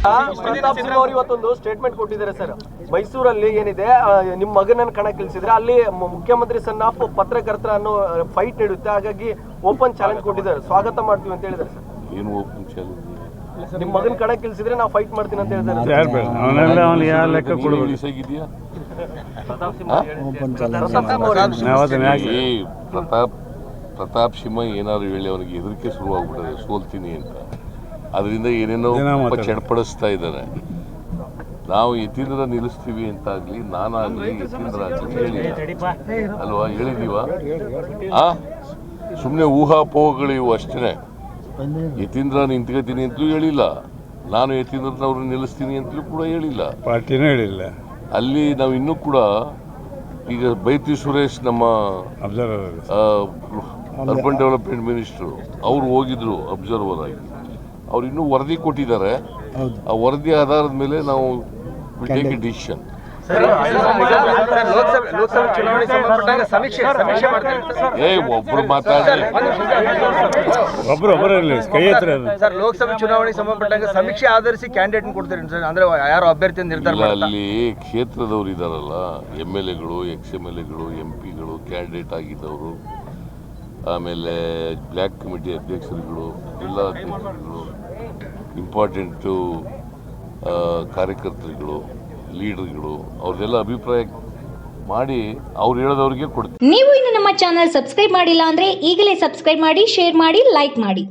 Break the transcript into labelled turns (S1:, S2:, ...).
S1: ಪ್ರತಾಪ್ ಸಿಂಹ ಅವರು ಇವತ್ತೊಂದು ಸ್ಟೇಟ್ಮೆಂಟ್ ಕೊಟ್ಟಿದ್ದಾರೆ ಸರ್. ಮೈಸೂರಲ್ಲಿ ಏನಿದೆ ನಿಮ್ಮ ಮಗನನ್ನು ಕಣಕ್ಕಿಳಿಸಿದ್ರೆ ಅಲ್ಲಿ ಮುಖ್ಯಮಂತ್ರಿ ಸನ್ ಆಫ್ ಪತ್ರಕರ್ತರ ಅನ್ನೋ ಫೈಟ್ ನೀಡುತ್ತೆ, ಹಾಗಾಗಿ ಓಪನ್ ಚಾಲೆಂಜ್ ಕೊಟ್ಟಿದ್ದಾರೆ, ಸ್ವಾಗತ ಮಾಡ್ತೀವಿ ಅಂತ ಹೇಳಿದ್ದಾರೆ ಸರ್.
S2: ಏನು ಓಪನ್ ಚಾಲೆಂಜ್?
S1: ನಿಮ್ಮ ಮಗನ ಕಣಕ್ಕಿಳಿಸಿದ್ರೆ ನಾವು ಫೈಟ್ ಮಾಡ್ತೀನಿ ಅಂತ ಹೇಳಿದ್ದಾರೆ.
S2: ಪ್ರತಾಪ್ ಸಿಂಹ ಏನಾದ್ರು ಹೇಳಿ ಅವನಿಗೆ ಹೆದರಿಕೆ ಶುರುವಾಗ್ಬಿಟ್ಟದೆ, ಸೋಲ್ತೀನಿ ಅಂತ. ಅದರಿಂದ ಏನೇನೋ ಚಡ್ಪಡಿಸ್ತಾ ಇದ್ದಾರೆ. ನಾವು ಯತೀಂದ್ರ ನಿಲ್ಲಿಸ್ತೀವಿ ಅಂತಾಗ್ಲಿ, ನಾನಾಗ್ಲಿ ಯತೀಂದ್ರ ಆಗ್ಲಿ ಹೇಳಿಲ್ಲ ಅಲ್ವಾ? ಹೇಳಿದೀವ? ಸುಮ್ಮನೆ ಊಹಾಪೋಹಗಳಿವು ಅಷ್ಟೇ. ಯತೀಂದ್ರ ನಿಂತ್ಕೋತೀನಿ ಅಂತಲೂ ಹೇಳಿಲ್ಲ, ನಾನು ಯತೀಂದ್ರನವ್ರನ್ನ ನಿಲ್ಲಿಸ್ತೀನಿ ಅಂತಲೂ ಕೂಡ ಹೇಳಿಲ್ಲ,
S3: ಪಾರ್ಟಿನೂ ಹೇಳಿಲ್ಲ.
S2: ಅಲ್ಲಿ ನಾವು ಇನ್ನೂ ಕೂಡ ಈಗ ಬೈತಿ ಸುರೇಶ್ ನಮ್ಮ ಅರ್ಬನ್ ಡೆವಲಪ್ಮೆಂಟ್ ಮಿನಿಸ್ಟ್ರು ಅವರು ಹೋಗಿದ್ರು ಅಬ್ಸರ್ವರ್ ಆಗಿ. ಅವ್ರು ಇನ್ನೂ ವರದಿ ಕೊಟ್ಟಿದ್ದಾರೆ. ಆ ವರದಿ ಆಧಾರದ ಮೇಲೆ ನಾವು ಟೇಕ್ ಎ ಡಿಸಿಷನ್.
S1: ಲೋಕಸಭೆ ಚುನಾವಣೆ ಸಂಬಂಧಪಟ್ಟಾಗ
S2: ಒಬ್ರು ಮಾತಾಡಿ,
S1: ಸರ್ ಲೋಕಸಭೆ ಚುನಾವಣೆ ಸಂಬಂಧಪಟ್ಟಾಗ ಸಮೀಕ್ಷೆ ಆಧರಿಸಿ ಕ್ಯಾಂಡಿಡೇಟ್ ಕೊಡ್ತಾರೆ ಸರ್, ಅಂದ್ರೆ ಯಾರು ಅಭ್ಯರ್ಥಿ ನಿರ್ಧಾರ.
S2: ಅಲ್ಲಿ ಕ್ಷೇತ್ರದವರು ಇದಾರಲ್ಲ, MLAಗಳು, ex-MLAಗಳು, MP ಗಳು, ಕ್ಯಾಂಡಿಡೇಟ್ ಆಗಿದ್ದವರು, ಆಮೇಲೆ ಬ್ಲ್ಯಾಕ್ ಕಮಿಟಿ ಅಧ್ಯಕ್ಷರುಗಳು, ಜಿಲ್ಲಾ ಅಧ್ಯಕ್ಷರುಗಳು, ಇಂಪಾರ್ಟೆಂಟು ಕಾರ್ಯಕರ್ತರುಗಳು, ಲೀಡರ್ಗಳು, ಅವ್ರದೆಲ್ಲ ಅಭಿಪ್ರಾಯ ಮಾಡಿ ಅವ್ರು ಹೇಳೋದವ್ರಿಗೆ ಕೊಡ್ತೀವಿ.
S4: ನೀವು ಇನ್ನು ನಮ್ಮ ಚಾನಲ್ ಸಬ್ಸ್ಕ್ರೈಬ್ ಮಾಡಿಲ್ಲ ಅಂದ್ರೆ ಈಗಲೇ ಸಬ್ಸ್ಕ್ರೈಬ್ ಮಾಡಿ, ಶೇರ್ ಮಾಡಿ, ಲೈಕ್ ಮಾಡಿ.